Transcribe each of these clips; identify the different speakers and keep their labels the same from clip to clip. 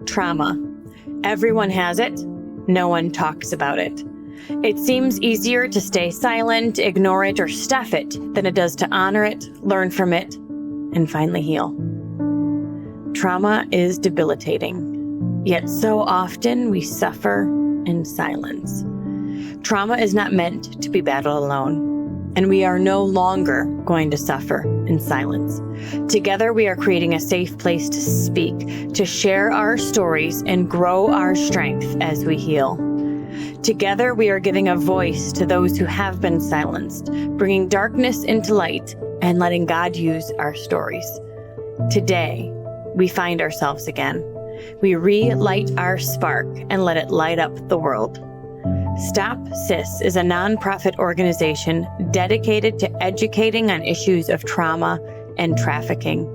Speaker 1: Trauma. Everyone has it. No one talks about it. It seems easier to stay silent, ignore it, or stuff it than it does to honor it, learn from it, and finally heal. Trauma is debilitating, yet so often we suffer in silence. Trauma is not meant to be battled alone, and we are no longer going to suffer in silence. Together, we are creating a safe place to speak, to share our stories, and grow our strength as we heal. Together, we are giving a voice to those who have been silenced, bringing darkness into light, and letting God use our stories. Today, we find ourselves again. We relight our spark and let it light up the world. Stop SIS is a nonprofit organization dedicated to educating on issues of trauma and trafficking,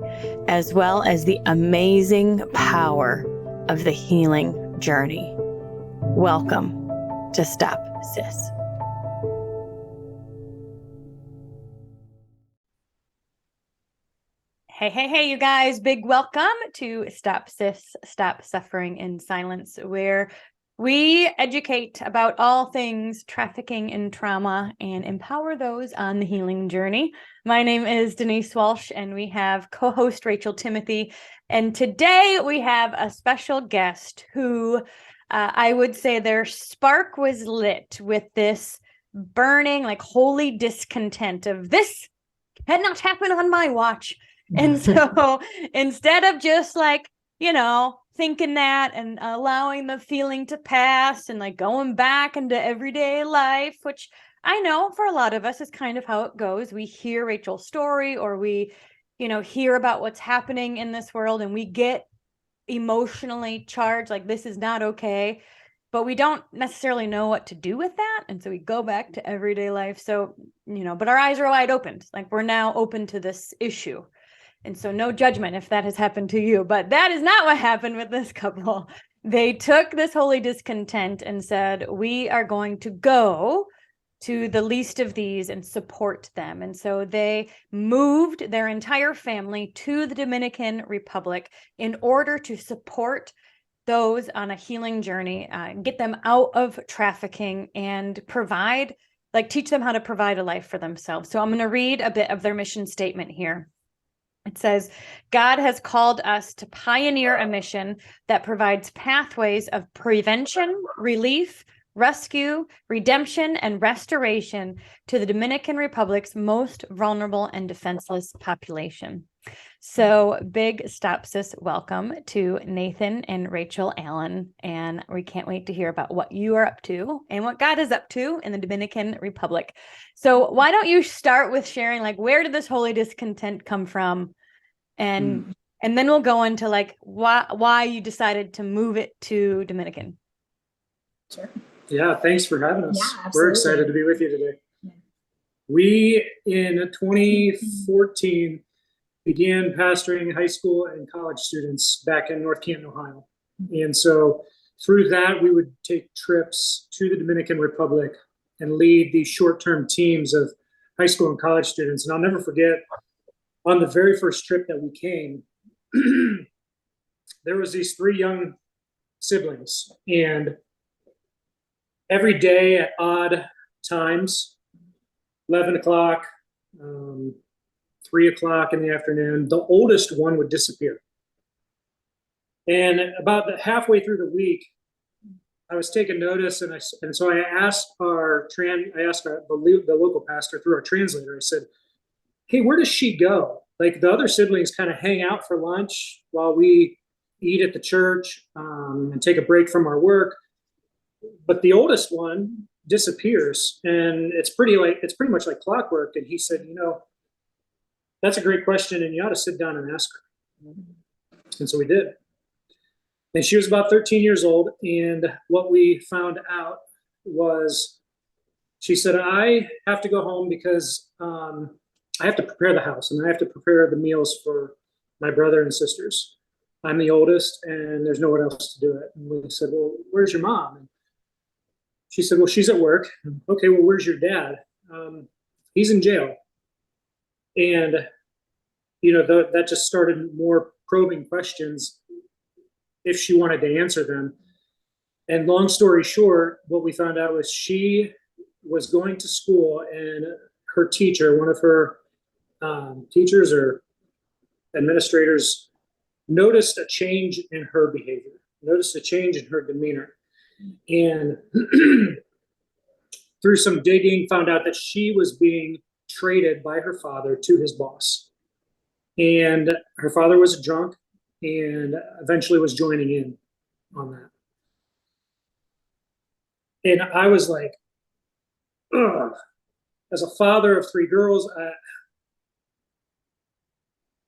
Speaker 1: as well as the amazing power of the healing journey. Welcome to Stop SIS. Hey, you guys. Big welcome to Stop SIS, Stop Suffering in Silence, where we educate about all things trafficking and trauma and empower those on the healing journey. My name is Denise Walsh, and we have co-host Rachel Timothy. And today we have a special guest who I would say their spark was lit with this burning, like, holy discontent of this cannot happen on my watch. And so instead of just thinking that and allowing the feeling to pass and going back into everyday life, which I know for a lot of us is kind of how it goes. We hear Rachel's story, or we, hear about what's happening in this world, and we get emotionally charged, like this is not okay, but we don't necessarily know what to do with that. And so we go back to everyday life. So, but our eyes are wide open. Like, we're now open to this issue. And so no judgment if that has happened to you, but that is not what happened with this couple. They took this holy discontent and said, we are going to go to the least of these and support them. And so they moved their entire family to the Dominican Republic in order to support those on a healing journey, get them out of trafficking and teach them how to provide a life for themselves. So I'm going to read a bit of their mission statement here. It says, God has called us to pioneer a mission that provides pathways of prevention, relief, rescue, redemption, and restoration to the Dominican Republic's most vulnerable and defenseless population. So big Stop SIS welcome to Nathan and Rachael Allen. And we can't wait to hear about what you are up to and what God is up to in the Dominican Republic. So why don't you start with sharing, where did this holy discontent come from? And then we'll go into why you decided to move it to Dominican.
Speaker 2: Sure.
Speaker 3: Yeah, thanks for having us.
Speaker 2: Yeah,
Speaker 3: we're excited to be with you today. Yeah. We, in 2014, began pastoring high school and college students back in North Canton, Ohio. And so through that, we would take trips to the Dominican Republic and lead these short-term teams of high school and college students. And I'll never forget, on the very first trip that we came, there was these three young siblings, and every day at odd times, 11 o'clock, 3 o'clock in the afternoon, the oldest one would disappear. And about halfway through the week, I was taking notice, and so I asked the local pastor through our translator. I said, hey, where does she go? The other siblings kind of hang out for lunch while we eat at the church and take a break from our work. But the oldest one disappears, and it's pretty much like clockwork. And he said, that's a great question, and you ought to sit down and ask her. And so we did. And she was about 13 years old. And what we found out was, she said, I have to go home because I have to prepare the house, and I have to prepare the meals for my brother and sisters. I'm the oldest, and there's nowhere else to do it. And we said, well, where's your mom? And she said, well, she's at work. Okay, well, where's your dad? He's in jail. And, that just started more probing questions. if she wanted to answer them. And long story short, what we found out was she was going to school, and her teacher, one of her teachers or administrators, noticed a change in her behavior, noticed a change in her demeanor. And through some digging, found out that she was being traded by her father to his boss. And her father was a drunk and eventually was joining in on that. And I was like, ugh. As a father of 3 girls,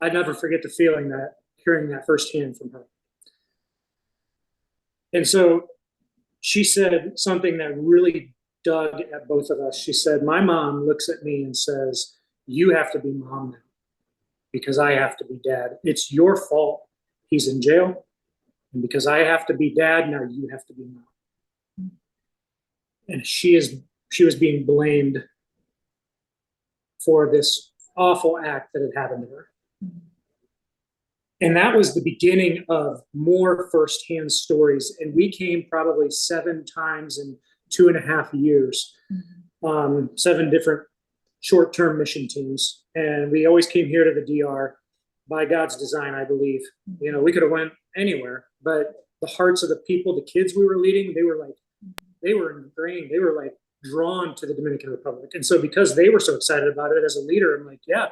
Speaker 3: I never forget the feeling that, hearing that firsthand from her. And so she said something that really dug at both of us. She said, my mom looks at me and says, you have to be mom now because I have to be dad. It's your fault he's in jail. And because I have to be dad, now you have to be mom. And she was being blamed for this awful act that had happened to her. And that was the beginning of more firsthand stories. And we came probably 7 times in 2.5 years, 7 different short-term mission teams. And we always came here to the DR by God's design, I believe. You know, we could have went anywhere, but the hearts of the people, the kids we were leading, they were ingrained. They were like drawn to the Dominican Republic. And so because they were so excited about it, as a leader, I'm like, yeah,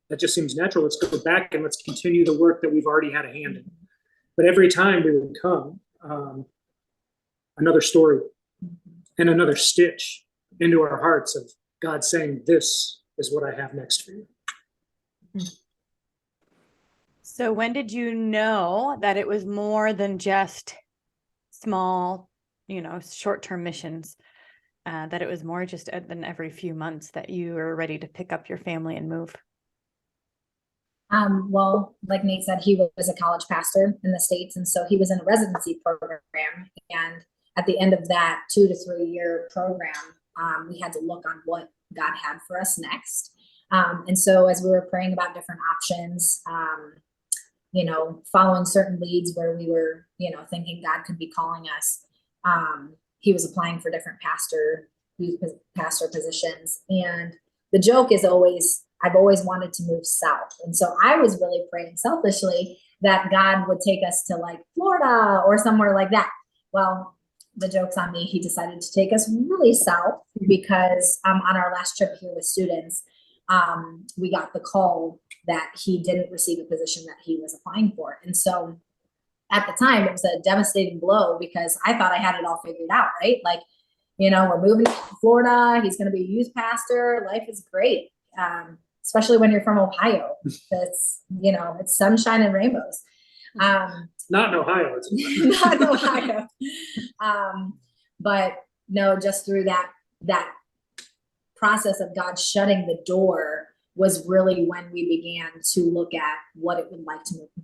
Speaker 3: that just seems natural. Let's go back and let's continue the work that we've already had a hand in. But every time we would come, another story and another stitch into our hearts of God saying, this is what I have next for you.
Speaker 1: So when did you know that it was more than just small, short-term missions, that it was more just than every few months that you were ready to pick up your family and move?
Speaker 2: Well, like Nate said, he was a college pastor in the States. And so he was in a residency program. And at the end of that 2 to 3 year program, we had to look on what God had for us next. And so as we were praying about different options, following certain leads where we were, thinking God could be calling us, he was applying for different pastor positions. And the joke is always, I've always wanted to move south. And so I was really praying selfishly that God would take us to like Florida or somewhere like that. Well, the joke's on me. He decided to take us really south because on our last trip here with students, we got the call that he didn't receive a position that he was applying for. And so at the time, it was a devastating blow because I thought I had it all figured out, right? Like, we're moving to Florida. He's going to be a youth pastor. Life is great. Especially when you're from Ohio. It's, it's sunshine and rainbows.
Speaker 3: Not in Ohio. It's
Speaker 2: not in Ohio. But no, just through that process of God shutting the door was really when we began to look at what it would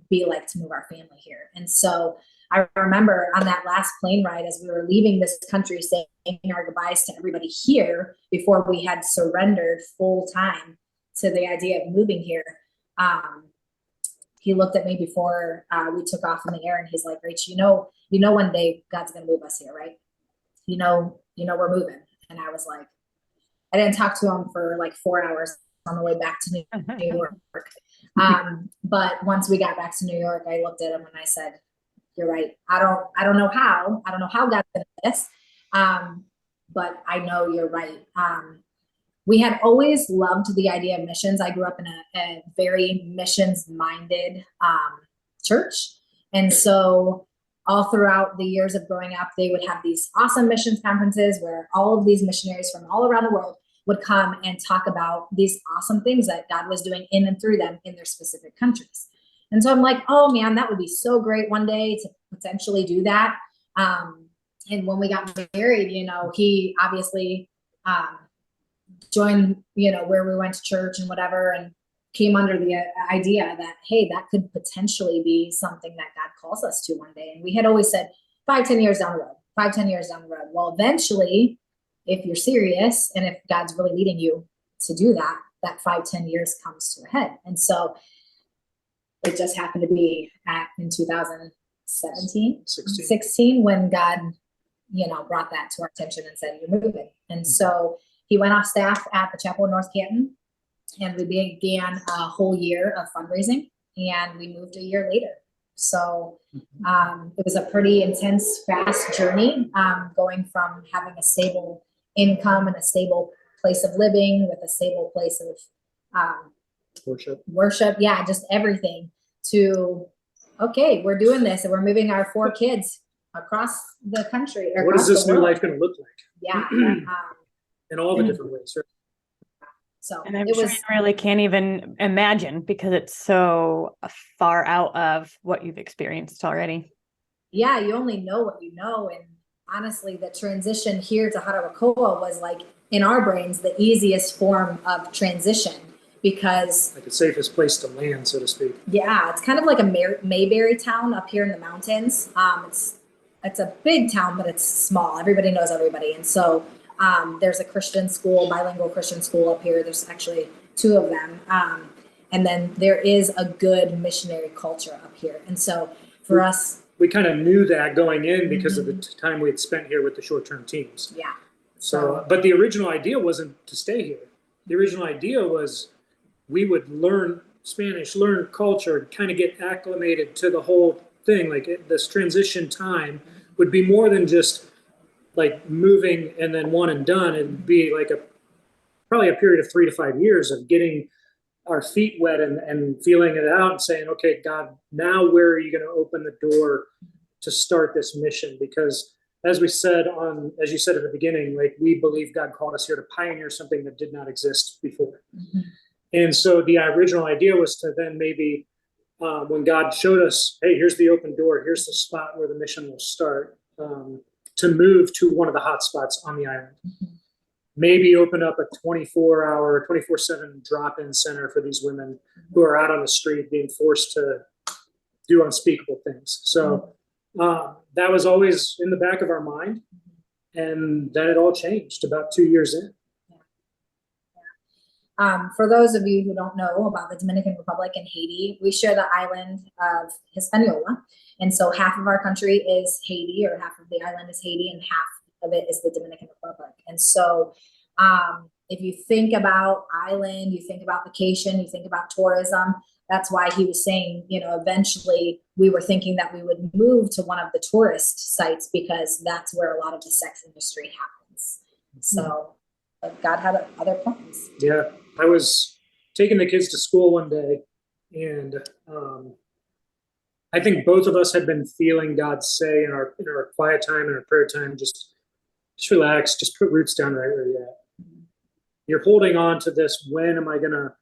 Speaker 2: be like to move our family here. And so I remember on that last plane ride, as we were leaving this country, saying our goodbyes to everybody here before we had surrendered full time to the idea of moving here. He looked at me before we took off in the air, and he's like, Rach, one day God's going to move us here, right? We're moving. And I was like, I didn't talk to him for like 4 hours on the way back to New York. But once we got back to New York, I looked at him and I said, you're right. I don't know how God's going to do this. But I know you're right. We had always loved the idea of missions. I grew up in a very missions-minded church. And so all throughout the years of growing up, they would have these awesome missions conferences where all of these missionaries from all around the world would come and talk about these awesome things that God was doing in and through them in their specific countries. And so I'm like, oh man, that would be so great one day to potentially do that. And when we got married, he obviously joined, where we went to church and whatever, and came under the idea that, hey, that could potentially be something that God calls us to one day. And we had always said 5-10 years down the road. Well, eventually, if you're serious and if God's really leading you to do that, that 5-10 years comes to a head. And so it just happened to be in 2000, 17,
Speaker 3: 16.
Speaker 2: 16 when God, brought that to our attention and said, you're moving. And so he went off staff at the chapel in North Canton, and we began a whole year of fundraising, and we moved a year later. So it was a pretty intense, fast journey, going from having a stable income and a stable place of living with a stable place of worship. Yeah, just everything to, okay, we're doing this and we're moving our 4 kids across the country.
Speaker 3: What is this new life going to look like?
Speaker 2: Yeah.
Speaker 3: In all the different ways, right?
Speaker 2: So
Speaker 1: and I'm sure you really can't even imagine because it's so far out of what you've experienced already.
Speaker 2: Yeah, you only know what you know. And honestly, the transition here to Harawakoa was like, in our brains, the easiest form of transition because
Speaker 3: like the safest place to land, so to speak.
Speaker 2: Yeah, it's kind of like a Mayberry town up here in the mountains. It's a big town, but it's small. Everybody knows everybody. And so there's a Christian school, bilingual Christian school up here. There's actually 2 of them. And then there is a good missionary culture up here. And so for us,
Speaker 3: we kind of knew that going in because of the time we had spent here with the short-term teams.
Speaker 2: Yeah.
Speaker 3: So, but the original idea wasn't to stay here. The original idea was we would learn Spanish, learn culture, kind of get acclimated to the whole thing. Like this transition time would be more than just like moving and then one and done. It'd be like probably a period of 3 to 5 years of getting our feet wet and feeling it out and saying, okay, God, now where are you going to open the door to start this mission? Because as you said at the beginning, like we believe God called us here to pioneer something that did not exist before. Mm-hmm. And so the original idea was to then maybe when God showed us, hey, here's the open door, here's the spot where the mission will start, to move to one of the hot spots on the island. Mm-hmm. Maybe open up a 24-hour, 24/7 drop-in center for these women who are out on the street being forced to do unspeakable things. So that was always in the back of our mind. And then it all changed about 2 years in.
Speaker 2: For those of you who don't know about the Dominican Republic and Haiti, we share the island of Hispaniola. And so half of our country is Haiti, or half of the island is Haiti, and half of it is the Dominican Republic. And so if you think about island, you think about vacation, you think about tourism, that's why he was saying, eventually we were thinking that we would move to one of the tourist sites because that's where a lot of the sex industry happens. So God had other plans.
Speaker 3: Yeah, I was taking the kids to school one day, and I think both of us had been feeling God say in our quiet time, in our prayer time, just relax, just put roots down right where you're at. You're holding on to this, when am I going to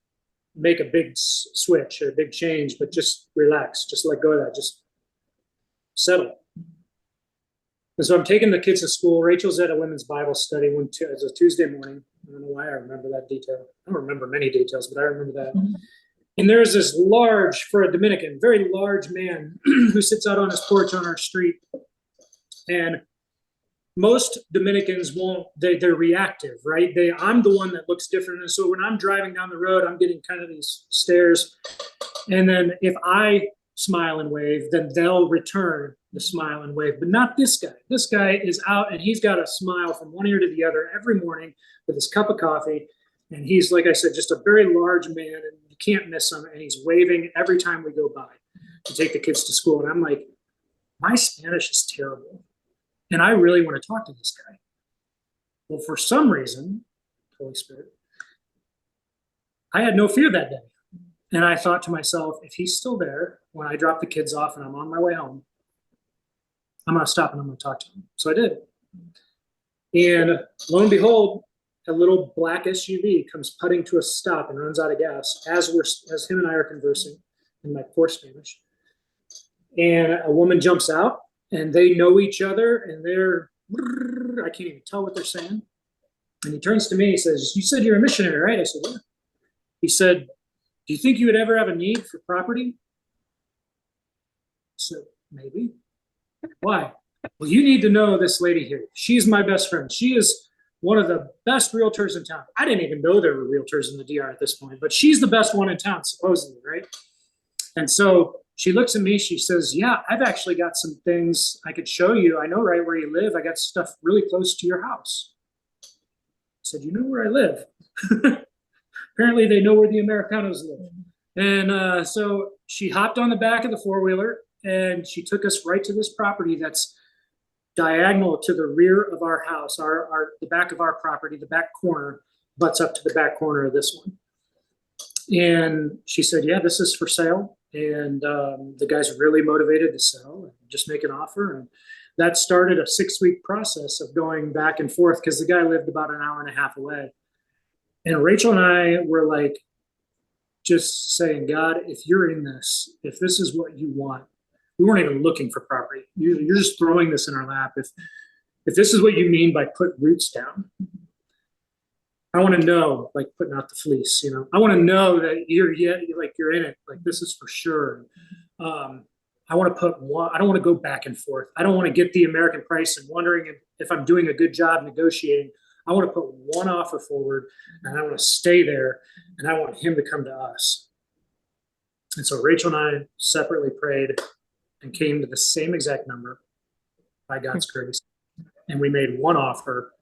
Speaker 3: make a big switch or a big change, but just relax, just let go of that, just settle. And so I'm taking the kids to school. Rachel's at a women's Bible study it's a Tuesday morning. I don't know why I remember that detail. I don't remember many details, but I remember that. Mm-hmm. And there's this large, for a Dominican, very large man who sits out on his porch on our street. And most Dominicans they're reactive, right? I'm the one that looks different. And so when I'm driving down the road, I'm getting kind of these stares. And then if I smile and wave, then they'll return the smile and wave, but not this guy. This guy is out and he's got a smile from one ear to the other every morning with his cup of coffee. And he's, like I said, just a very large man, and you can't miss him. And he's waving every time we go by to take the kids to school. And I'm like, my Spanish is terrible, and I really want to talk to this guy. Well, for some reason, Holy Spirit, I had no fear that day. And I thought to myself, if he's still there when I drop the kids off and I'm on my way home, I'm going to stop and I'm going to talk to him. So I did. And lo and behold, a little black SUV comes putting to a stop and runs out of gas as him and I are conversing in my poor Spanish. And a woman jumps out, and they know each other, and I can't even tell what they're saying. And he turns to me, he says, "You said you're a missionary, right?" I said, "Yeah." He said, "Do you think you would ever have a need for property?" I said, "Maybe." "Why?" "Well, you need to know this lady here. She's my best friend. She is one of the best realtors in town." I didn't even know there were realtors in the DR at this point, but she's the best one in town, supposedly, right? And so she looks at me, she says, yeah, I've actually got some things I could show you. I know right where you live. I got stuff really close to your house. I said, you know where I live? Apparently they know where the Americanos live. And so she hopped on the back of the four-wheeler and she took us right to this property that's diagonal to the rear of our house. The back of our property, the back corner butts up to the back corner of this one. And she said, yeah, this is for sale. And the guy's really motivated to sell and just make an offer. And that started a 6-week process of going back and forth because the guy lived about an hour and a half away. And Rachel and I were like, just saying, God, if you're in this, if this is what you want, we weren't even looking for property. You're just throwing this in our lap. If this is what you mean by put roots down, I want to know, like putting out the fleece, you know, I want to know that you're in it. Like this is for sure. I want to put one, I don't want to go back and forth. I don't want to get the American price and wondering if I'm doing a good job negotiating. I want to put one offer forward and I want to stay there and I want him to come to us. And so Rachel and I separately prayed and came to the same exact number by God's grace. And we made one offer.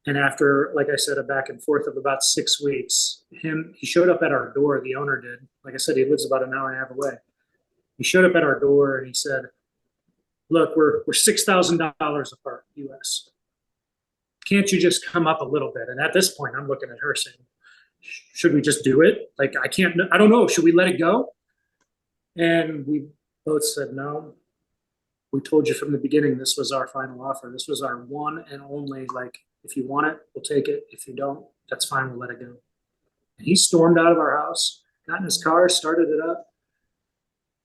Speaker 3: And after, like I said, a back and forth of about 6 weeks, he showed up at our door, the owner did. Like I said, he lives about an hour and a half away. He showed up at our door and he said, look, we're $6,000 apart, US. Can't you just come up a little bit? And at this point, I'm looking at her saying, should we just do it? Like, I don't know. Should we let it go? And we both said, no. We told you from the beginning, this was our final offer. This was our one and only, like, if you want it, we'll take it. If you don't, that's fine. We'll let it go. And he stormed out of our house, got in his car, started it up.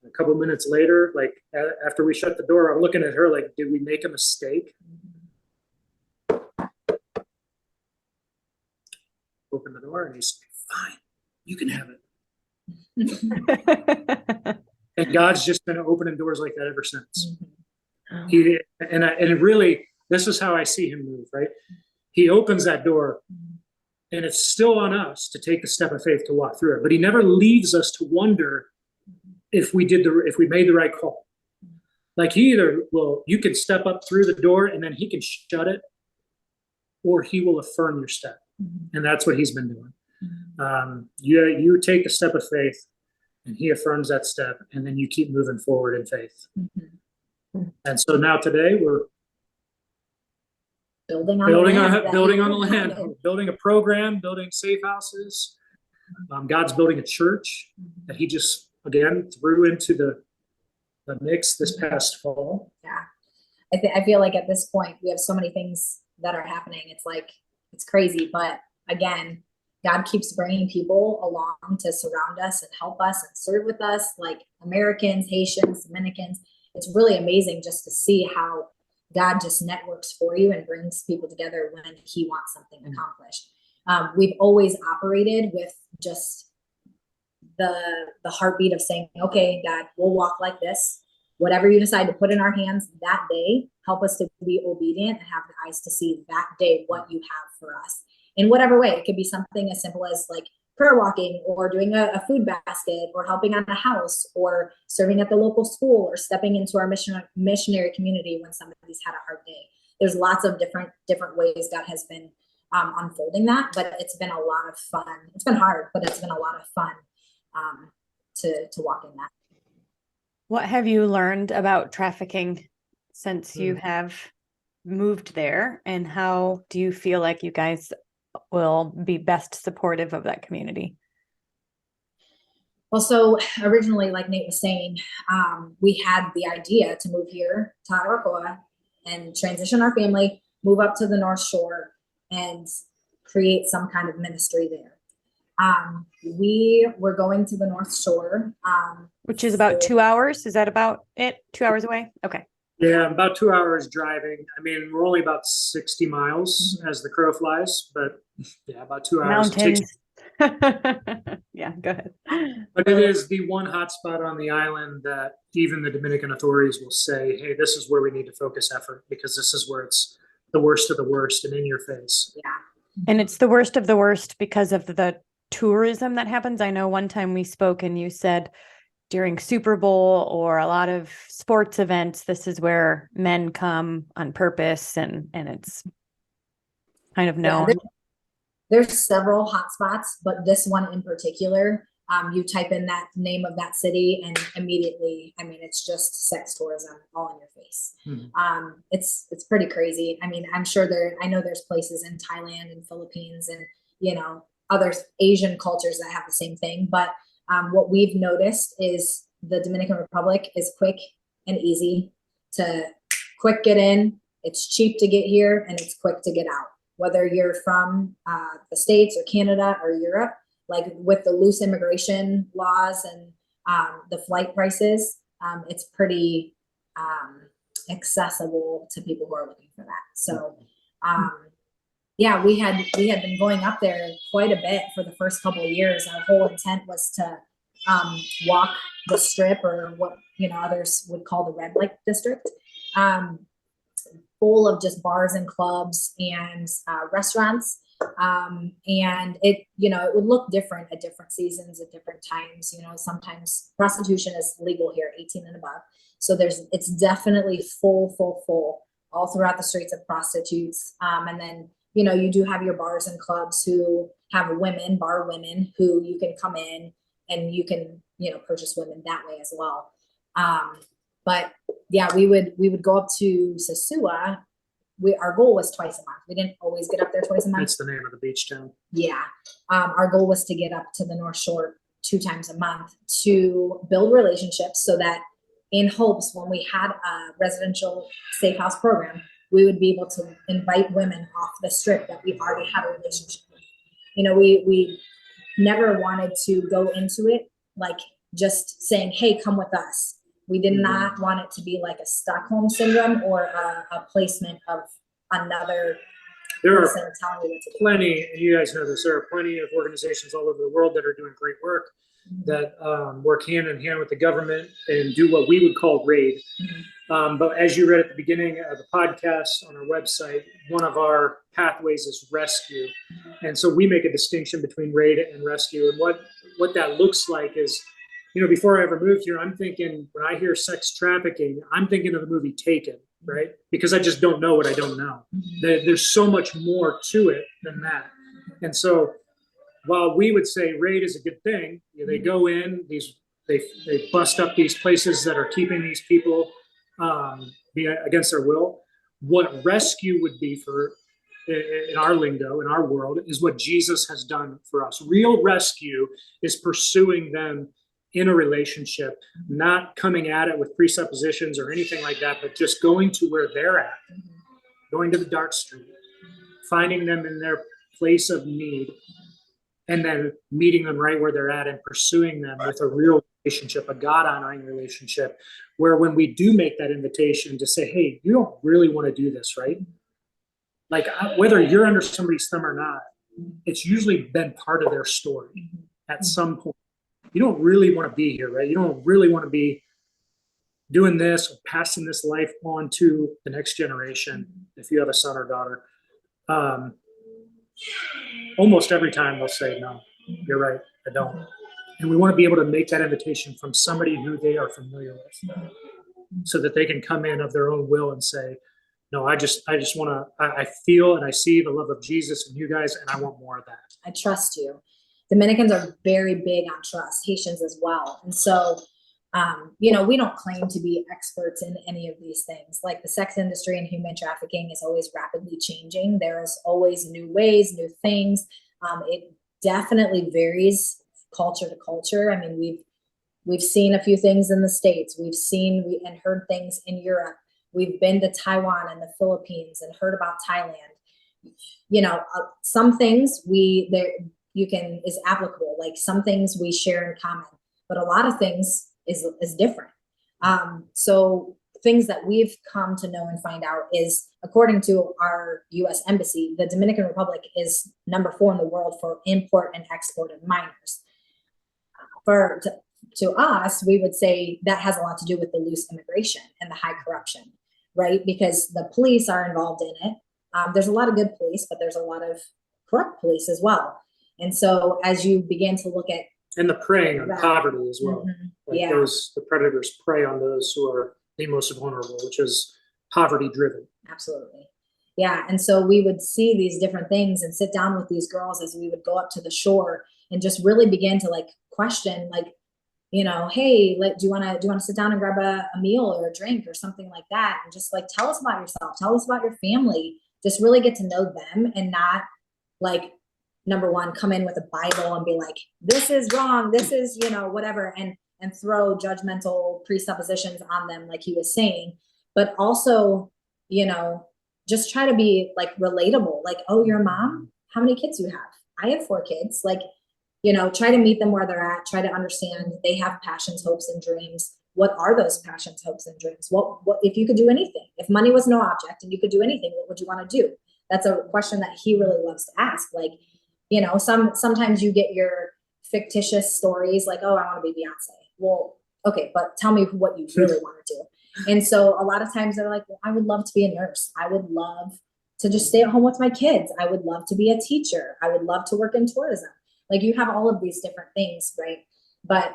Speaker 3: A couple of minutes later, like after we shut the door, I'm looking at her like, did we make a mistake? Open the door and he's like, fine, you can have it. And God's just been opening doors like that ever since. And really, this is how I see him move, right? He opens that door and it's still on us to take the step of faith to walk through it, but he never leaves us to wonder if we made the right call. Like you can step up through the door and then he can shut it, or he will affirm your step. And that's what he's been doing. You take the step of faith and he affirms that step, and then you keep moving forward in faith. And so now today we're building on the land, building a program, building safe houses. God's building a church that he just, again, threw into the mix this past fall.
Speaker 2: Yeah. I feel like at this point, we have so many things that are happening. It's like, it's crazy. But again, God keeps bringing people along to surround us and help us and serve with us, like Americans, Haitians, Dominicans. It's really amazing just to see how God just networks for you and brings people together when he wants something accomplished. We've always operated with just the heartbeat of saying, okay, God, we'll walk like this. Whatever you decide to put in our hands that day, help us to be obedient and have the eyes to see that day what you have for us. In whatever way, it could be something as simple as like prayer walking, or doing a food basket, or helping on a house, or serving at the local school, or stepping into our missionary community when somebody's had a hard day. There's lots of different ways God has been unfolding that, but it's been a lot of fun. It's been hard, but it's been a lot of fun to walk in that.
Speaker 1: What have you learned about trafficking since you have moved there, and how do you feel like you guys will be best supportive of that community?
Speaker 2: Well, so originally, like Nate was saying, we had the idea to move here to Arakoa and transition our family, move up to the North Shore, and create some kind of ministry there. We were going to the North Shore.
Speaker 1: Which is about 2 hours. Is that about it? 2 hours away? Okay.
Speaker 3: Yeah, about 2 hours driving. I mean, we're only about 60 miles as the crow flies, but yeah, about 2 hours.
Speaker 1: Mountains. Yeah, go ahead.
Speaker 3: But it is the one hotspot on the island that even the Dominican authorities will say, hey, this is where we need to focus effort, because this is where it's the worst of the worst and in your face.
Speaker 2: Yeah.
Speaker 1: And it's the worst of the worst because of the tourism that happens. I know one time we spoke and you said during Super Bowl or a lot of sports events, this is where men come on purpose, and it's kind of known.
Speaker 2: There's several hotspots, but this one in particular, you type in that name of that city and immediately, I mean, it's just sex tourism all in your face. It's pretty crazy. I mean, I'm sure I know there's places in Thailand and Philippines and, other Asian cultures that have the same thing. But what we've noticed is the Dominican Republic is quick and easy to get in. It's cheap to get here and it's quick to get out. Whether you're from the States or Canada or Europe, like with the loose immigration laws and the flight prices, it's pretty accessible to people who are looking for that. So, yeah, we had been going up there quite a bit for the first couple of years. Our whole intent was to walk the strip, or what others would call the red light district. Full of just bars and clubs and restaurants. And it would look different at different seasons, at different times. Sometimes prostitution is legal here, 18 and above. So it's definitely full all throughout the streets of prostitutes. And then, you do have your bars and clubs who have bar women who you can come in and you can, purchase women that way as well. But yeah, we would go up to Sosua. Our goal was twice a month. We didn't always get up there twice a month.
Speaker 3: That's the name of the beach town.
Speaker 2: Yeah. Our goal was to get up to the North Shore 2 times a month to build relationships, so that in hopes when we had a residential safe house program, we would be able to invite women off the strip that we already had a relationship with. We never wanted to go into it like just saying, hey, come with us. We did not want it to be like a Stockholm syndrome or a placement of another person telling you what to do.
Speaker 3: Plenty, and you guys know this, there are plenty of organizations all over the world that are doing great work, that work hand in hand with the government and do what we would call raid. But as you read at the beginning of the podcast on our website, one of our pathways is rescue. And so we make a distinction between raid and rescue. And what that looks like is, before I ever moved here, I'm thinking, when I hear sex trafficking, I'm thinking of the movie Taken, right? Because I just don't know what I don't know. There's so much more to it than that. And so while we would say raid is a good thing, they go in, they bust up these places that are keeping these people against their will. What rescue would be, for in our lingo, in our world, is what Jesus has done for us. Real rescue is pursuing them in a relationship, not coming at it with presuppositions or anything like that, but just going to where they're at, going to the dark street, finding them in their place of need, and then meeting them right where they're at and pursuing them with a real relationship, a God-honoring relationship, where when we do make that invitation to say, hey, you don't really want to do this, right? Like, whether you're under somebody's thumb or not, it's usually been part of their story at some point. You don't really want to be here, right? You don't really want to be doing this or passing this life on to the next generation if you have a son or daughter. Almost every time they'll say, no, you're right, I don't. And we want to be able to make that invitation from somebody who they are familiar with, so that they can come in of their own will and say, no, I just want to, I feel and I see the love of Jesus in you guys, and I want more of that.
Speaker 2: I trust you. Dominicans are very big on trust, Haitians as well. And so, we don't claim to be experts in any of these things. Like, the sex industry and human trafficking is always rapidly changing. There's always new ways, new things. It definitely varies culture to culture. I mean, we've seen a few things in the States. We've seen and heard things in Europe. We've been to Taiwan and the Philippines and heard about Thailand. Some things is applicable. Like, some things we share in common, but a lot of things is different. So things that we've come to know and find out is, according to our U.S. Embassy, the Dominican Republic is number 4 in the world for import and export of minors. To us, we would say that has a lot to do with the loose immigration and the high corruption, right? Because the police are involved in it. There's a lot of good police, but there's a lot of corrupt police as well. And so as you begin to look at
Speaker 3: And the preying on
Speaker 2: Right.
Speaker 3: poverty as well.
Speaker 2: Mhm.
Speaker 3: Like
Speaker 2: Yeah.
Speaker 3: the predators prey on those who are the most vulnerable, which is poverty driven.
Speaker 2: Absolutely. Yeah. And so we would see these different things and sit down with these girls as we would go up to the shore and just really begin to like question, like, you know, hey, like, do you want to sit down and grab a meal or a drink or something like that? And just like, tell us about yourself, tell us about your family, just really get to know them, and not like, number one, come in with a Bible and be like, this is wrong, this is, you know, whatever, and throw judgmental presuppositions on them, like he was saying. But also, you know, just try to be like relatable, like, oh, your mom, how many kids do you have? I have 4 kids. Like, you know, try to meet them where they're at, try to understand they have passions, hopes, and dreams. What are those passions, hopes, and dreams? What if you could do anything? If money was no object and you could do anything, what would you want to do? That's a question that he really loves to ask. Like, you know, sometimes you get your fictitious stories like, oh, I want to be Beyonce. Well, okay, but tell me what you really want to do. And so a lot of times they're like, well, I would love to be a nurse. I would love to just stay at home with my kids. I would love to be a teacher. I would love to work in tourism. Like, you have all of these different things, right? But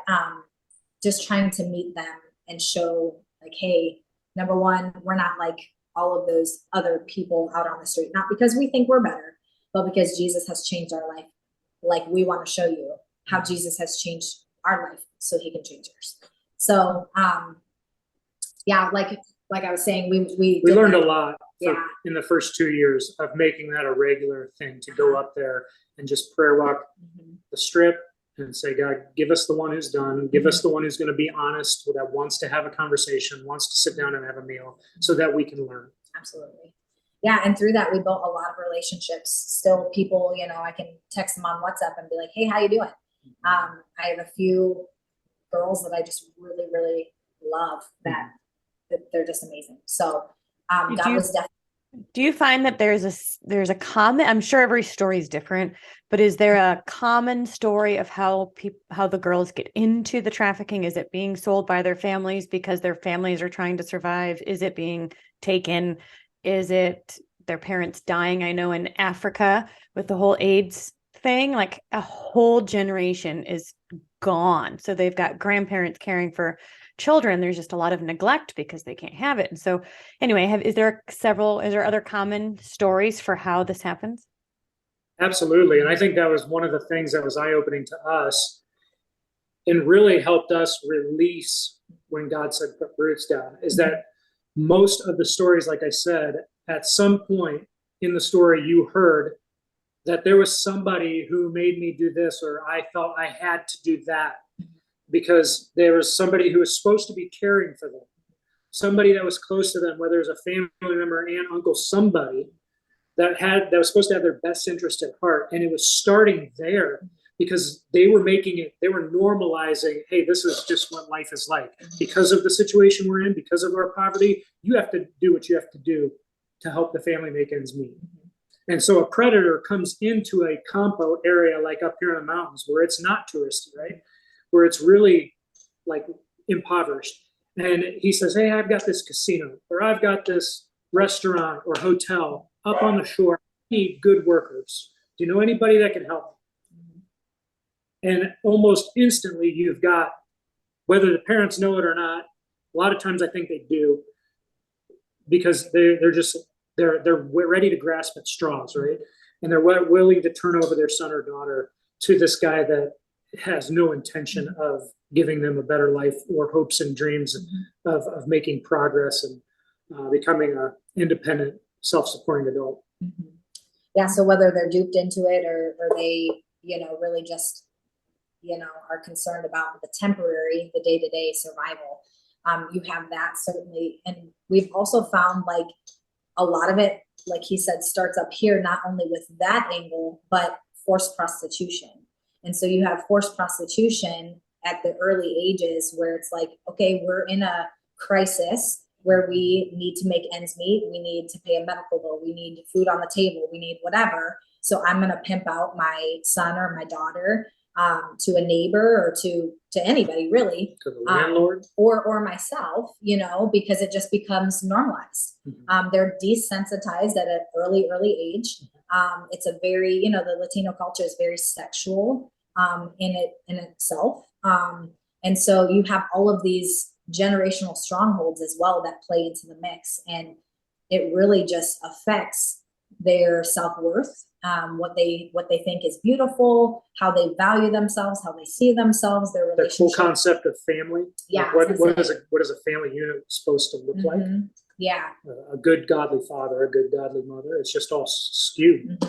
Speaker 2: just trying to meet them and show like, hey, number one, we're not like all of those other people out on the street, not because we think we're better, but because Jesus has changed our life. Like, we want to show you how Jesus has changed our life so he can change yours. So yeah, like I was saying, we
Speaker 3: learned a lot
Speaker 2: yeah.
Speaker 3: in the first 2 years of making that a regular thing, to go up there and just prayer walk the strip and say, God, give us the one who's done, give us the one who's going to be honest, that wants to have a conversation, wants to sit down and have a meal, so that we can learn.
Speaker 2: Absolutely. Yeah. And through that, we built a lot of relationships. Still people, you know, I can text them on WhatsApp and be like, hey, how you doing? I have a few girls that I just really, really love that they're just amazing. So God was definitely.
Speaker 1: Do you find that there's a common, I'm sure every story is different, but is there a common story of how the girls get into the trafficking? Is it being sold by their families because their families are trying to survive? Is it being taken? Is it their parents dying? I know in Africa with the whole AIDS thing, like a whole generation is gone. So they've got grandparents caring for children. There's just a lot of neglect because they can't have it. And so anyway, is there other common stories for how this happens?
Speaker 3: Absolutely. And I think that was one of the things that was eye-opening to us and really helped us release when God said put roots down, is that most of the stories, like I said, at some point in the story, you heard that there was somebody who made me do this, or I felt I had to do that, because there was somebody who was supposed to be caring for them, somebody that was close to them, whether it was a family member, aunt, uncle, somebody that was supposed to have their best interest at heart. And it was starting there, because they were normalizing, hey, this is just what life is like. Because of the situation we're in, because of our poverty, you have to do what you have to do to help the family make ends meet. And so a predator comes into a compo area like up here in the mountains where it's not touristy, right? Where it's really like impoverished. And he says, hey, I've got this casino, or I've got this restaurant or hotel up on the shore. I need good workers. Do you know anybody that can help? And almost instantly you've got, whether the parents know it or not, a lot of times I think they do, because they're ready to grasp at straws, right? And they're willing to turn over their son or daughter to this guy that has no intention of giving them a better life or hopes and dreams of making progress and becoming an independent, self-supporting adult.
Speaker 2: Yeah. So whether they're duped into it or they, you know, really just, you know, are concerned about the temporary, the day-to-day survival, you have that certainly. And we've also found like a lot of it, like he said, starts up here, not only with that angle, but forced prostitution. And so you have forced prostitution at the early ages where it's like, okay, we're in a crisis where we need to make ends meet. We need to pay a medical bill. We need food on the table. We need whatever. So I'm going to pimp out my son or my daughter to a neighbor or to anybody really,
Speaker 3: to the landlord,
Speaker 2: or myself, you know, because it just becomes normalized. They're desensitized at an early age. It's a very, you know, the Latino culture is very sexual. in itself. And so you have all of these generational strongholds as well that play into the mix, and it really just affects their self-worth, what they think is beautiful, how they value themselves, how they see themselves, their
Speaker 3: The
Speaker 2: relationship.
Speaker 3: whole concept of family.
Speaker 2: Yeah.
Speaker 3: Like what is a family unit supposed to look like?
Speaker 2: Yeah.
Speaker 3: A good godly father, a good godly mother. It's just all skewed.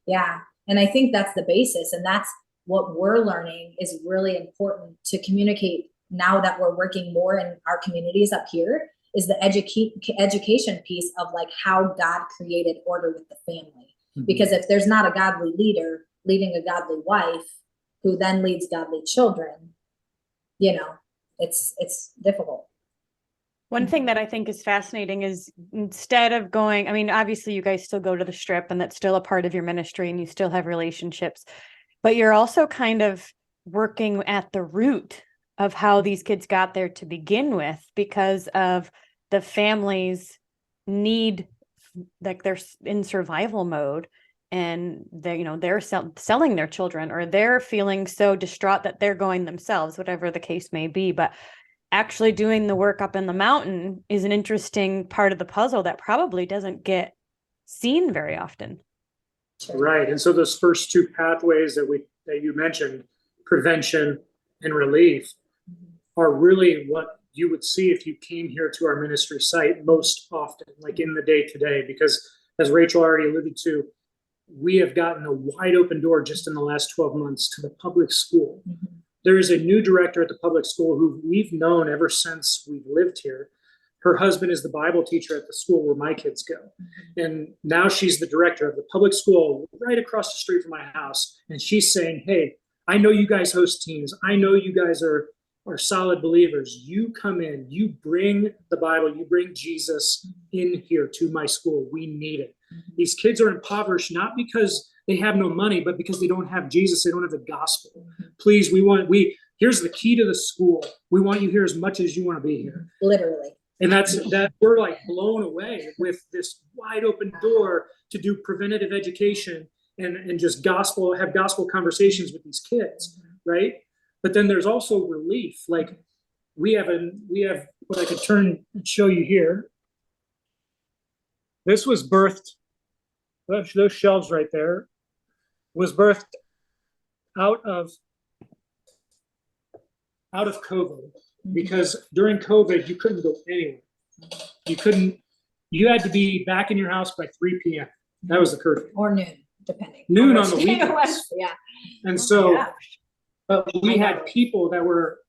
Speaker 2: Yeah. And I think that's the basis. And that's what we're learning is really important to communicate now that we're working more in our communities up here, is the education piece of like how God created order with the family. Because if there's not a godly leader leading a godly wife who then leads godly children, you know, it's difficult.
Speaker 1: One thing that I think is fascinating is instead of going, I mean, obviously you guys still go to the Strip and that's still a part of your ministry and you still have relationships, but you're also kind of working at the root of how these kids got there to begin with, because of the families need, like they're in survival mode and they're selling their children, or they're feeling so distraught that they're going themselves, whatever the case may be. But actually doing the work up in the mountain is an interesting part of the puzzle that probably doesn't get seen very often.
Speaker 3: Right. And so those first two pathways that you mentioned, prevention and relief, are really what you would see if you came here to our ministry site most often, like in the day to day, because as Rachel already alluded to, we have gotten a wide open door just in the last 12 months to the public school. There is a new director at the public school who we've known ever since we've lived here. Her husband is the Bible teacher at the school where my kids go. And now she's the director of the public school right across the street from my house. And she's saying, hey, I know you guys host teams. I know you guys are solid believers. You come in, you bring the Bible, you bring Jesus in here to my school. We need it. These kids are impoverished, not because they have no money, but because they don't have Jesus. They don't have the gospel. Please, here's the key to the school. We want you here as much as you want to be here.
Speaker 2: Literally.
Speaker 3: And that we're like blown away with this wide open door to do preventative education and just have gospel conversations with these kids, right? But then there's also relief. Like we have what I could turn and show you here. This was birthed, those shelves right there, was birthed out of COVID, because during COVID, you couldn't go anywhere. You had to be back in your house by 3 p.m. That was the curfew.
Speaker 2: Or noon, depending.
Speaker 3: Noon on the weekends.
Speaker 2: Yeah.
Speaker 3: And so, but we had people that were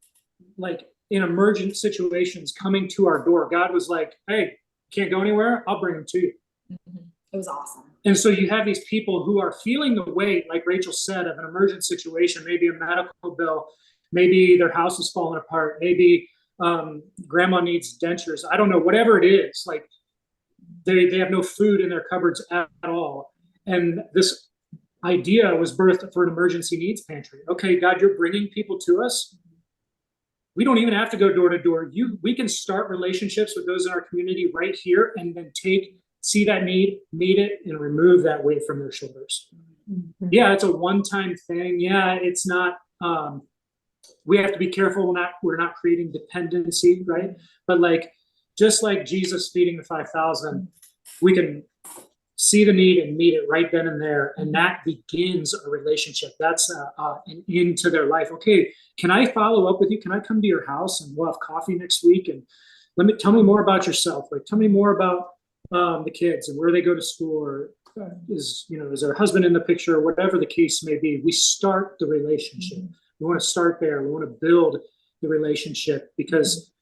Speaker 3: like in emergent situations coming to our door. God was like, hey, can't go anywhere? I'll bring them to you.
Speaker 2: It was awesome. And
Speaker 3: so you have these people who are feeling the weight, like Rachel said, of an emergent situation, maybe a medical bill, maybe their house is falling apart, maybe grandma needs dentures. I don't know, whatever it is, like they have no food in their cupboards at all. And this idea was birthed for an emergency needs pantry. Okay, God, you're bringing people to us. We don't even have to go door to door. We can start relationships with those in our community right here, and then see that need, meet it, and remove that weight from their shoulders. Yeah, it's a one-time thing. Yeah, it's not, we have to be careful we're not creating dependency, right? But like, just like Jesus feeding the 5,000, we can see the need and meet it right then and there. And that begins a relationship. That's an into their life. Okay, can I follow up with you? Can I come to your house and we'll have coffee next week? And tell me more about yourself. Like, tell me more about the kids and where they go to school, or is their husband in the picture, or whatever the case may be. We start the relationship. We want to start there. We want to build the relationship, because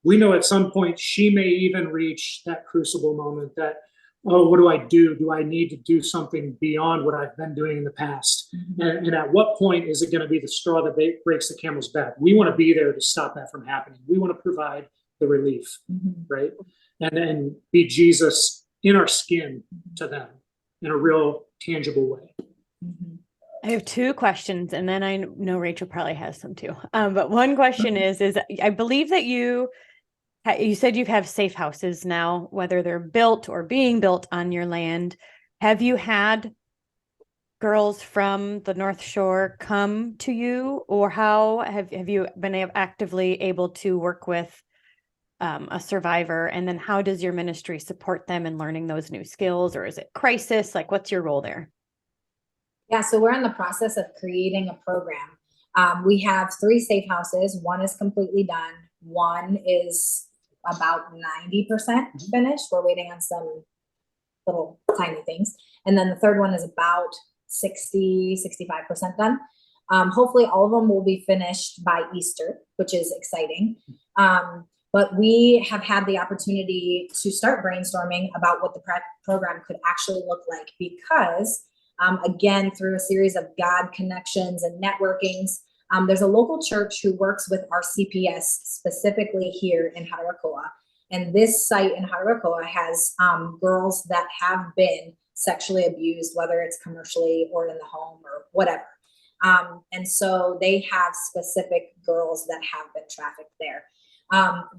Speaker 3: we know at some point she may even reach that crucible moment that, oh, what do I do? Do I need to do something beyond what I've been doing in the past? And at what point is it going to be the straw that breaks the camel's back? We want to be there to stop that from happening. We want to provide the relief, right? And then be Jesus in our skin to them in a real tangible way.
Speaker 1: I have two questions, and then I know Rachel probably has some too. But one question is I believe that you said you have safe houses now, whether they're built or being built on your land. Have you had girls from the North Shore come to you, or how have you been actively able to work with a survivor? And then how does your ministry support them in learning those new skills, or is it crisis? Like, what's your role there?
Speaker 2: Yeah, so we're in the process of creating a program. We have 3 safe houses. One is completely done. One is about 90% finished. We're waiting on some little tiny things. And then the third one is about 65% done. Hopefully all of them will be finished by Easter, which is exciting. But we have had the opportunity to start brainstorming about what the program could actually look like, because again, through a series of God connections and networkings, there's a local church who works with our CPS specifically here in Haruakoa. And this site in Haruakoa has girls that have been sexually abused, whether it's commercially or in the home or whatever. And so they have specific girls that have been trafficked there.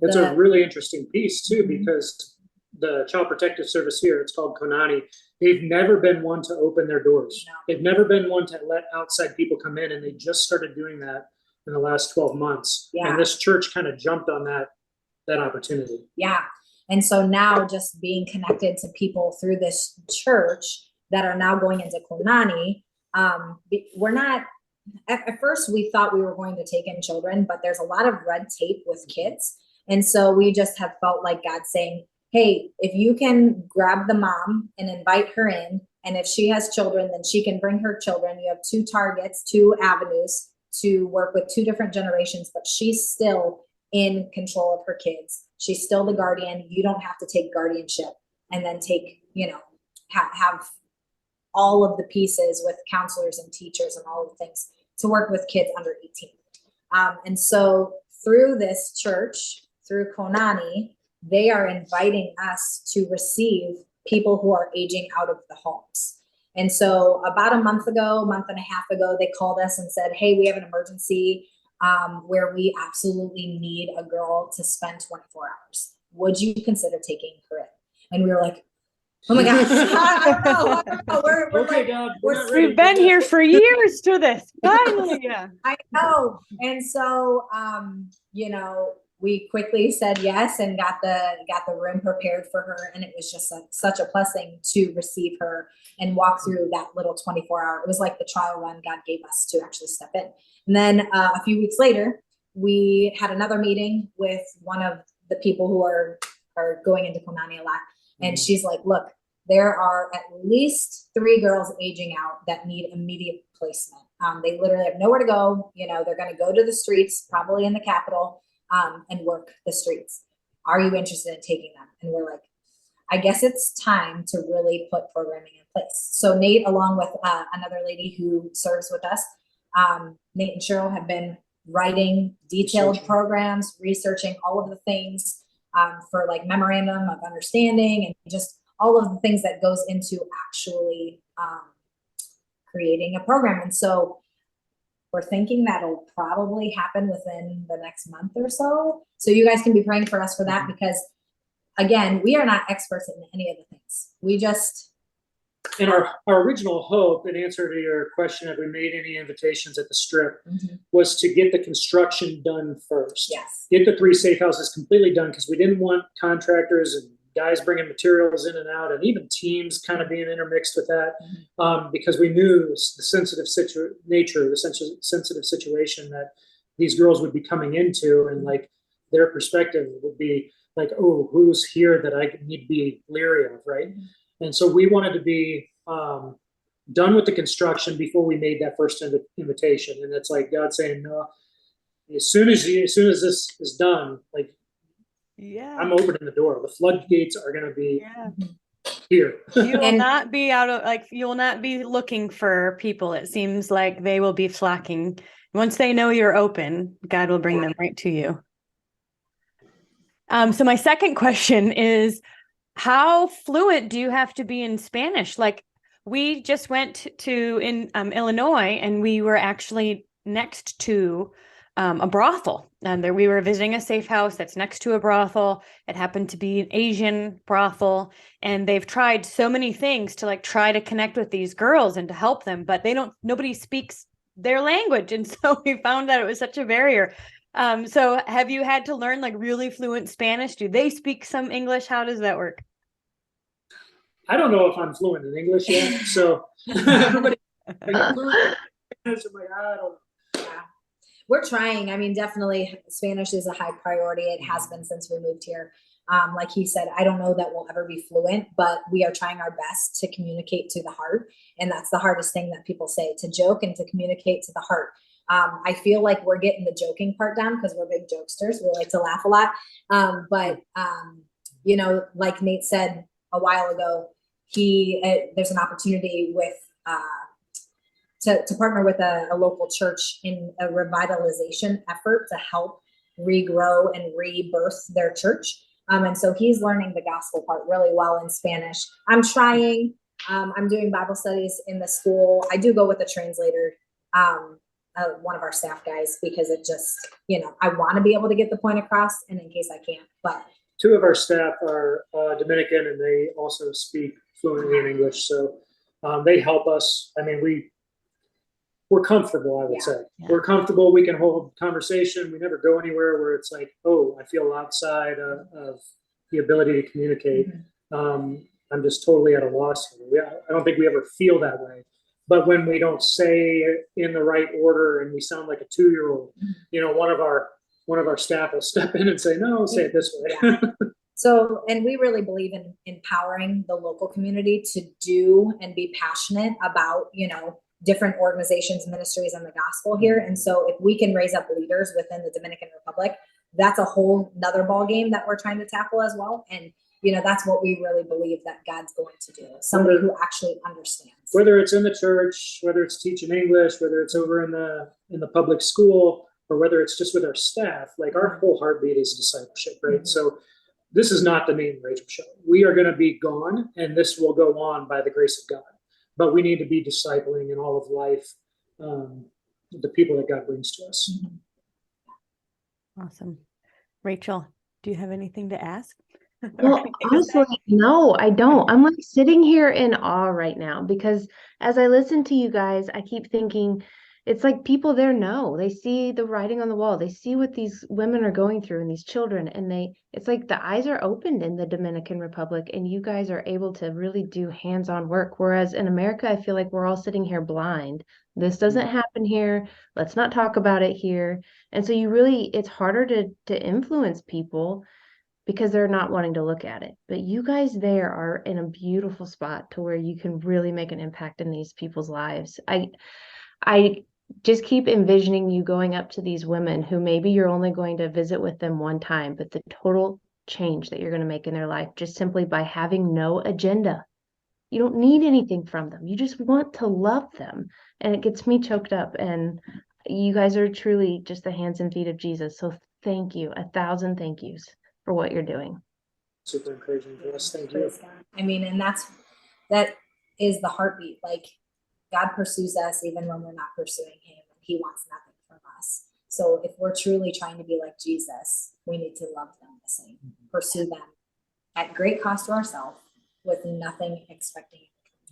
Speaker 3: It's a really interesting piece too, because the Child Protective Service here, it's called Konani, they've never been one to open their doors.
Speaker 2: No.
Speaker 3: They've never been one to let outside people come in, and they just started doing that in the last 12 months.
Speaker 2: Yeah.
Speaker 3: And this church kind of jumped on that opportunity.
Speaker 2: Yeah. And so now just being connected to people through this church that are now going into Konani, we're not, at first we thought we were going to take in children, but there's a lot of red tape with kids. And so we just have felt like God saying, hey, if you can grab the mom and invite her in, and if she has children, then she can bring her children. You have 2 targets, 2 avenues to work with 2 different generations, but she's still in control of her kids. She's still the guardian. You don't have to take guardianship and then take, have all of the pieces with counselors and teachers and all of the things to work with kids under 18. And so through this church, through Konani, they are inviting us to receive people who are aging out of the homes. And so about a month and a half ago, they called us and said, hey, we have an emergency where we absolutely need a girl to spend 24 hours. Would you consider taking her in? And we were like, oh my gosh, I don't know. We're
Speaker 3: Okay,
Speaker 2: like,
Speaker 3: God, we're not ready
Speaker 1: We've been here for years to this. Finally, yeah.
Speaker 2: I know. And so, we quickly said yes and got the room prepared for her. And it was just such a blessing to receive her and walk through that little 24-hour. It was like the trial run God gave us to actually step in. And then a few weeks later, we had another meeting with one of the people who are going into Konani a lot. And she's like, look, there are at least 3 girls aging out that need immediate placement. They literally have nowhere to go. They're going to go to the streets, probably in the capital, and work the streets. Are you interested in taking them? And we're like, I guess it's time to really put programming in place. So Nate, along with another lady who serves with us, Nate and Cheryl have been writing detailed programs, researching all of the things for like memorandum of understanding and just all of the things that goes into actually creating a program. And so we're thinking that'll probably happen within the next month or so. So you guys can be praying for us for that, because again, we are not experts in any of the things. We just.
Speaker 3: And our original hope, in answer to your question, have we made any invitations at the Strip, was to get the construction done first.
Speaker 2: Yes.
Speaker 3: Get the 3 safe houses completely done, because we didn't want contractors and guys bringing materials in and out, and even teams kind of being intermixed with that, because we knew the sensitive situation that these girls would be coming into, and like their perspective would be like, oh, who's here that I need to be leery of, right? And so we wanted to be done with the construction before we made that first invitation. And it's like God saying, no, as soon as this is done, like,
Speaker 1: Yeah.
Speaker 3: I'm opening the door. The floodgates are going to be here.
Speaker 1: You will not be you will not be looking for people. It seems like they will be flocking. Once they know you're open, God will bring them right to you. So my second question is, how fluent do you have to be in Spanish? Like, we just went to Illinois, and we were actually next to a brothel, and there we were visiting a safe house that's next to a brothel. It happened to be an Asian brothel, and they've tried so many things to like try to connect with these girls and to help them, but nobody speaks their language, and so we found that it was such a barrier. So have you had to learn like really fluent Spanish? Do they speak some English? How does that work?
Speaker 3: I don't know if I'm fluent in English yet, so everybody like, fluent in Spanish, I'm like, I don't know.
Speaker 2: Yeah. We're trying. I mean, definitely Spanish is a high priority. It has been since we moved here. Like he said, I don't know that we'll ever be fluent, but we are trying our best to communicate to the heart. And that's the hardest thing that people say, to joke and to communicate to the heart. I feel like we're getting the joking part down because we're big jokesters. We like to laugh a lot. But you know, like Nate said a while ago, there's an opportunity with to partner with a local church in a revitalization effort to help regrow and rebirth their church. And so he's learning the gospel part really well in Spanish. I'm trying. I'm doing Bible studies in the school. I do go with a translator, one of our staff guys, because it just, you know, I want to be able to get the point across, and in case I can't. But
Speaker 3: 2 of our staff are Dominican, and they also speak fluently in English. So they help us. I mean, we're comfortable, I would say.
Speaker 1: Yeah.
Speaker 3: We're comfortable. We can hold conversation. We never go anywhere where it's like, oh, I feel outside of the ability to communicate. I'm just totally at a loss. I don't think we ever feel that way. But when we don't say it in the right order and we sound like a 2-year-old, you know, one of our staff will step in and say, no, say it this way.
Speaker 2: Yeah. So, and we really believe in empowering the local community to do and be passionate about, you know, different organizations, ministries, and the gospel here. And so if we can raise up leaders within the Dominican Republic, that's a whole nother ball game that we're trying to tackle as well. And, you know, that's what we really believe that God's going to do. Somebody who actually understands.
Speaker 3: Whether it's in the church, whether it's teaching English, whether it's over in the public school, or whether it's just with our staff, like our whole heartbeat is discipleship, right? So this is not the Nathan and Rachael show. We are going to be gone, and this will go on by the grace of God. But we need to be discipling in all of life, the people that God brings to us.
Speaker 1: Awesome. Rachel, do you have anything to ask?
Speaker 4: Well, honestly, no, I don't. I'm like sitting here in awe right now because as I listen to you guys, I keep thinking it's like people there know. They see the writing on the wall. They see what these women are going through and these children, and it's like the eyes are opened in the Dominican Republic, and you guys are able to really do hands-on work. Whereas in America, I feel like we're all sitting here blind. This doesn't happen here. Let's not talk about it here. And so it's harder to influence people because they're not wanting to look at it. But you guys there are in a beautiful spot to where you can really make an impact in these people's lives. I just keep envisioning you going up to these women who maybe you're only going to visit with them one time, but the total change that you're going to make in their life just simply by having no agenda. You don't need anything from them. You just want to love them. And it gets me choked up. And you guys are truly just the hands and feet of Jesus. So thank you. 1,000 thank yous for what you're doing.
Speaker 3: Super encouraging for us. Thank you.
Speaker 2: I mean, and that is the heartbeat. Like, God pursues us even when we're not pursuing him, and he wants nothing from us. So if we're truly trying to be like Jesus, we need to love them the same, pursue them at great cost to ourselves with nothing expecting.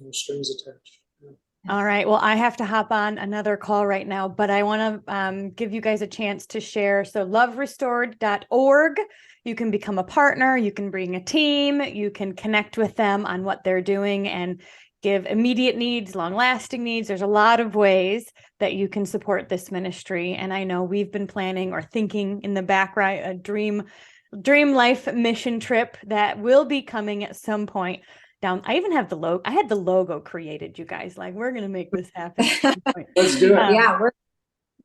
Speaker 3: No strings attached. Yeah.
Speaker 1: All right. Well, I have to hop on another call right now, but I want to give you guys a chance to share. So loverestored.org. You can become a partner. You can bring a team. You can connect with them on what they're doing and give immediate needs, long-lasting needs. There's a lot of ways that you can support this ministry. And I know we've been planning or thinking in the background a dream life mission trip that will be coming at some point down. I even have the logo. I had the logo created, you guys. Like, we're going to make this happen.
Speaker 3: Let's do it.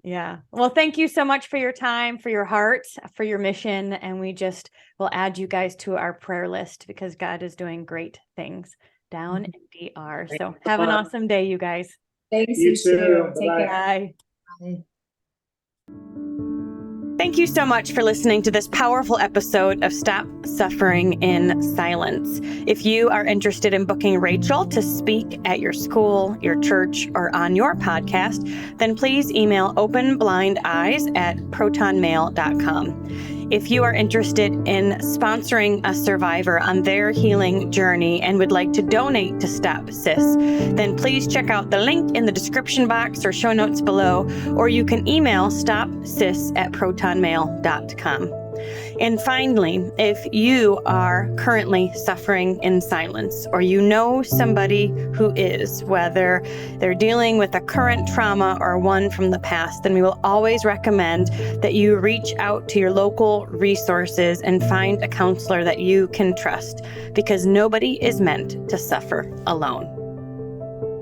Speaker 1: Yeah. Well, thank you so much for your time, for your heart, for your mission. And we just will add you guys to our prayer list because God is doing great things down in DR. So have an awesome day, you guys.
Speaker 2: Thanks.
Speaker 3: You too.
Speaker 2: Take care.
Speaker 1: Bye.
Speaker 2: Bye.
Speaker 1: Thank you so much for listening to this powerful episode of Stop Suffering in Silence. If you are interested in booking Rachel to speak at your school, your church, or on your podcast, then please email openblindeyes@protonmail.com. If you are interested in sponsoring a survivor on their healing journey and would like to donate to Stop SIS, then please check out the link in the description box or show notes below, or you can email stopsis@protonmail.com. And finally, if you are currently suffering in silence, or you know somebody who is, whether they're dealing with a current trauma or one from the past, then we will always recommend that you reach out to your local resources and find a counselor that you can trust, because nobody is meant to suffer alone.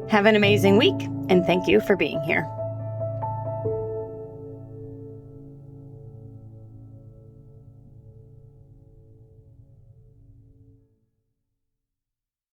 Speaker 1: Have an amazing week, and thank you for being here.